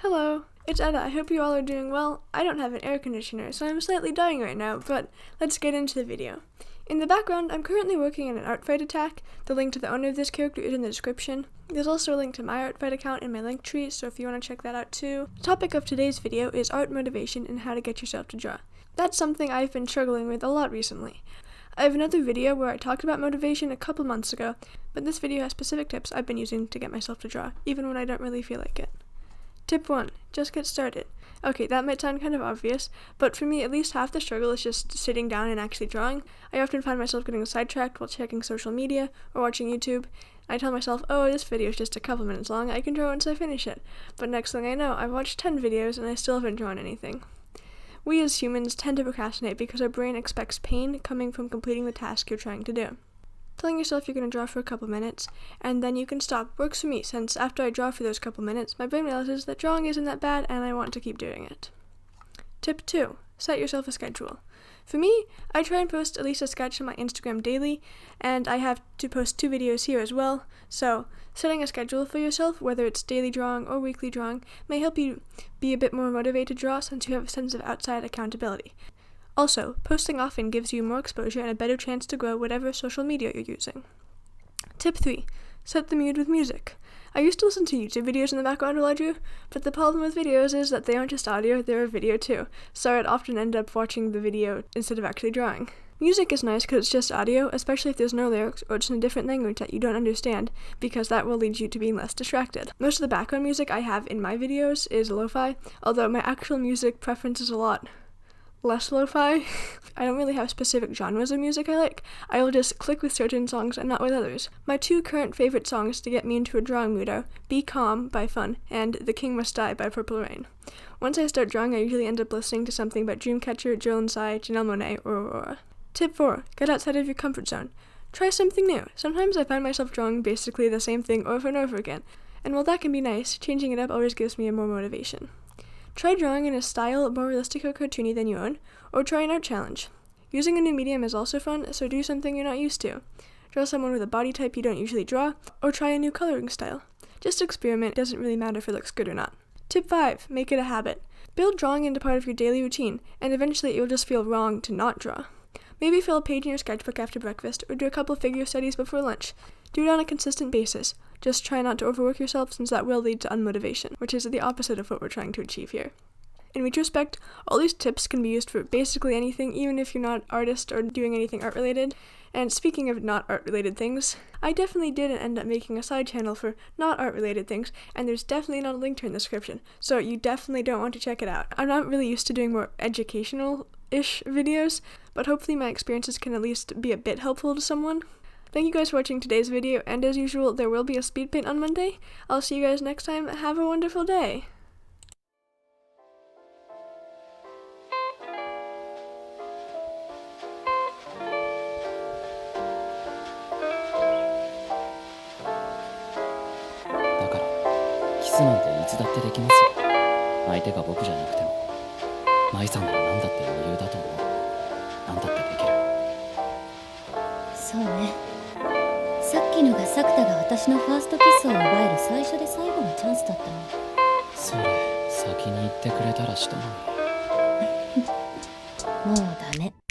Hello, it's Etta. I hope you all are doing well. I don't have an air conditioner, so I'm slightly dying right now, but let's get into the video. In the background, I'm currently working on an art fight attack. The link to the owner of this character is in the description. There's also a link to my art fight account in my link tree, so if you want to check that out too. The topic of today's video is art motivation and how to get yourself to draw. That's something I've been struggling with a lot recently. I have another video where I talked about motivation a couple months ago, but this video has specific tips I've been using to get myself to draw, even when I don't really feel like it. Tip 1. Just get started. Okay, that might sound kind of obvious, but for me, at least half the struggle is just sitting down and actually drawing. I often find myself getting sidetracked while checking social media or watching YouTube. I tell myself, oh, this video is just a couple minutes long, I can draw once I finish it. But next thing I know, I've watched 10 videos and I still haven't drawn anything. We as humans tend to procrastinate because our brain expects pain coming from completing the task you're trying to do. Telling yourself you're going to draw for a couple minutes, and then you can stop, works for me, since after I draw for those couple minutes, my brain realizes that drawing isn't that bad and I want to keep doing it. Tip 2. Set yourself a schedule. For me, I try and post at least a sketch on my Instagram daily, and I have to post 2 videos here as well, so setting a schedule for yourself, whether it's daily drawing or weekly drawing, may help you be a bit more motivated to draw since you have a sense of outside accountability. Also, posting often gives you more exposure and a better chance to grow whatever social media you're using. Tip 3. Set the mood with music. I used to listen to YouTube videos in the background while I drew, but the problem with videos is that they aren't just audio, they're a video too, so I'd often end up watching the video instead of actually drawing. Music is nice because it's just audio, especially if there's no lyrics or it's in a different language that you don't understand, because that will lead you to being less distracted. Most of the background music I have in my videos is lo-fi, although my actual music preference is a lot less lo-fi. I don't really have specific genres of music I like. I will just click with certain songs and not with others. My 2 current favorite songs to get me into a drawing mood are Be Calm by Fun and The King Must Die by Purple Rain. Once I start drawing, I usually end up listening to something by Dreamcatcher, Jill and Sai, Janelle Monáe, or Aurora. Tip 4. Get outside of your comfort zone. Try something new. Sometimes I find myself drawing basically the same thing over and over again, and while that can be nice, changing it up always gives me more motivation. Try drawing in a style more realistic or cartoony than you own, or try an art challenge. Using a new medium is also fun, so do something you're not used to. Draw someone with a body type you don't usually draw, or try a new coloring style. Just experiment, it doesn't really matter if it looks good or not. Tip 5. Make it a habit. Build drawing into part of your daily routine, and eventually it will just feel wrong to not draw. Maybe fill a page in your sketchbook after breakfast, or do a couple figure studies before lunch. Do it on a consistent basis. Just try not to overwork yourself, since that will lead to unmotivation, which is the opposite of what we're trying to achieve here. In retrospect, all these tips can be used for basically anything, even if you're not an artist or doing anything art-related. And speaking of not art-related things, I definitely did end up making a side channel for not art-related things, and there's definitely not a link to it in the description, so you definitely don't want to check it out. I'm not really used to doing more educational-ish videos, but hopefully my experiences can at least be a bit helpful to someone. Thank you guys for watching today's video, and as usual, there will be a Speedpaint on Monday. I'll see you guys next time. Have a wonderful day!「キスなんていつだってできますよ。相手が僕じゃなくても。舞さんなら何だって余裕だと思う。何だってできる。」そうね。さっきのが作田が私のファーストキスを奪える最初で最後のチャンスだったの。それ先に言ってくれたらしたのに。もうダメ。